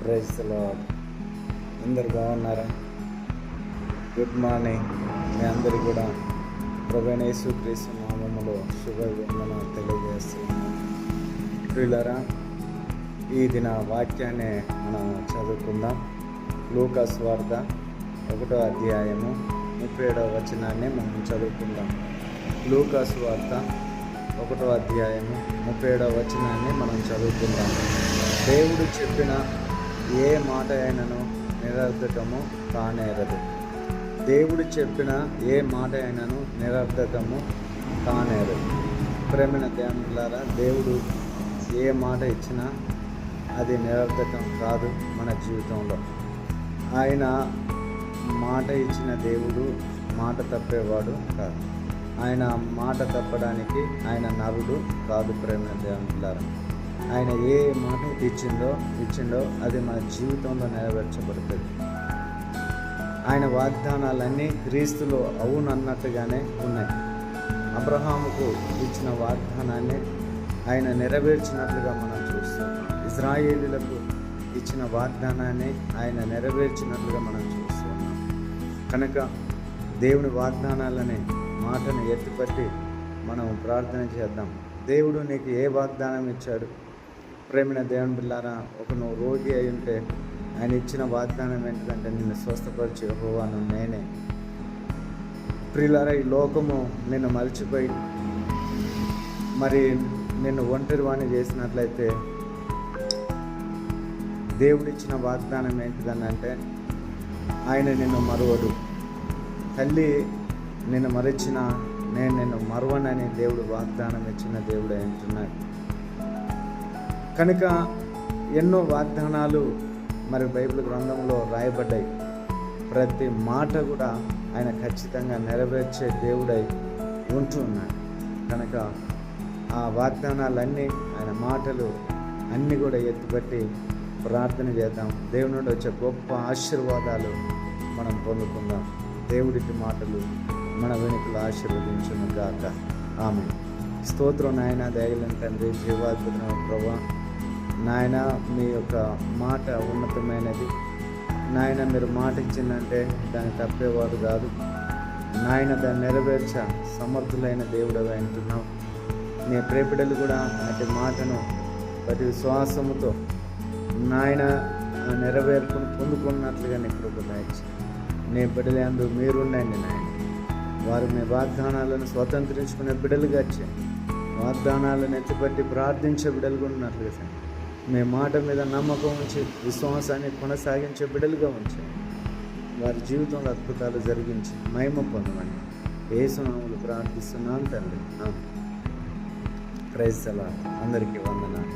Praise the lord. అందరు బాగున్నారా? Good morning. మీ అందరికీ కూడా ప్రభువైన యేసుక్రీస్తు నామములో శుభవందనాలు తెలియజేస్తున్నాను. ప్రియులారా, ఈ దిన వాక్యాన్ని మనం చదువుకుందాం. లూకా సువార్త 1వ అధ్యాయము 37వ వచనాన్ని మనం చదువుకుందాం. లూకా సువార్త 1వ అధ్యాయము 37వ వచనాన్ని మనం చదువుకుందాం. దేవుడు చెప్పిన ఏ మాట అయినను నిరర్ధకము కానేరదు. దేవుడు చెప్పిన ఏ మాట అయినను నిరర్ధకము కానేరదు. ప్రేమైన దేవులారా, దేవుడు ఏ మాట ఇచ్చినా అది నిరర్ధకం కాదు. మన జీవితంలో ఆయన మాట ఇచ్చిన దేవుడు మాట తప్పేవాడు కాదు. ఆయన మాట తప్పడానికి ఆయన నరుడు కాదు. ప్రేమైన దేవులారా, ఆయన ఏ మాట ఇచ్చిండో అది మన జీవితంలో నెరవేర్చబడుతుంది. ఆయన వాగ్దానాలన్నీ క్రీస్తులో అవునన్నట్టుగానే ఉన్నాయి. అబ్రహాముకు ఇచ్చిన వాగ్దానాన్ని ఆయన నెరవేర్చినట్లుగా మనం చూస్తాం. ఇజ్రాయేలీలకు ఇచ్చిన వాగ్దానాన్ని ఆయన నెరవేర్చినట్లుగా మనం చూస్తున్నాం. కనుక దేవుని వాగ్దానాలని మాటను ఎత్తిపట్టి మనం ప్రార్థన చేద్దాం. దేవుడు నీకు ఏ వాగ్దానం ఇచ్చాడు? ప్రేమైన దేవుని బిడ్డలారా, నువ్వు రోగి అయి ఉంటే ఆయన ఇచ్చిన వాగ్దానం ఏంటంటే నిన్ను స్వస్థపరిచే యెహోవాను నేనే. ప్రియులారా, ఈ లోకము నిన్ను మరిచిపోయి మరి నిన్ను ఒంటరివాణి చేసినట్లయితే దేవుడిచ్చిన వాగ్దానం ఏంటిదనంటే ఆయన నిన్ను మరువడు. తల్లి నిన్ను మరిచిన నేను నిన్ను మరువనని దేవుడు వాగ్దానం ఇచ్చిన దేవుడు అంటున్నాడు. కనుక ఎన్నో వాగ్దానాలు మరి బైబిల్ గ్రంథంలో రాయబడ్డాయి. ప్రతి మాట కూడా ఆయన ఖచ్చితంగా నెరవేర్చే దేవుడై ఉంటున్నాడు. కనుక ఆ వాగ్దానాలన్నీ ఆయన మాటలు అన్నీ కూడా ఎత్తిపట్టి ప్రార్థన చేద్దాం. దేవుని నుండి వచ్చే గొప్ప ఆశీర్వాదాలు మనం పొందుకుందాం. దేవుడికి మాటలు మన వెనుకలు ఆశీర్వదించును గాక. ఆమె స్తోత్రం. నాయన దయగలిగిన తండ్రి, జీవాద్భుతమైన ప్రభువా, నాయన మీ యొక్క మాట ఉన్నతమైనది. నాయన మీరు మాట ఇచ్చిందంటే దాన్ని తప్పేవాడు కాదు. నాయన దాన్ని నెరవేర్చ సమర్థులైన దేవుడు అంటున్నావు. నీ ప్రేపిడలు కూడా అటు మాటను ప్రతి విశ్వాసముతో నాయన నెరవేర్పును పొందుకున్నట్లుగా నీ కృప దయచేయండి. నీ బిడ్డలందు మీరుండండి నాయన. వారు మీ వాగ్దానాలను స్వతంత్రించుకునే బిడ్డలుగా చేయండి. వాగ్దానాలను ఎత్తిపట్టి ప్రార్థించే బిడ్డలుగా ఉన్నట్లుగా మీ మాట మీద నమ్మకం ఉంచి విశ్వాసాన్ని కొనసాగించే బిడ్డలుగా ఉంచండి. వారి జీవితంలో అద్భుతాలు జరిగించి మహిమ పొందమని యేసు నామములో ప్రార్థిస్తున్నాను తండ్రి. Praise the lord. అందరికీ వందనాలు.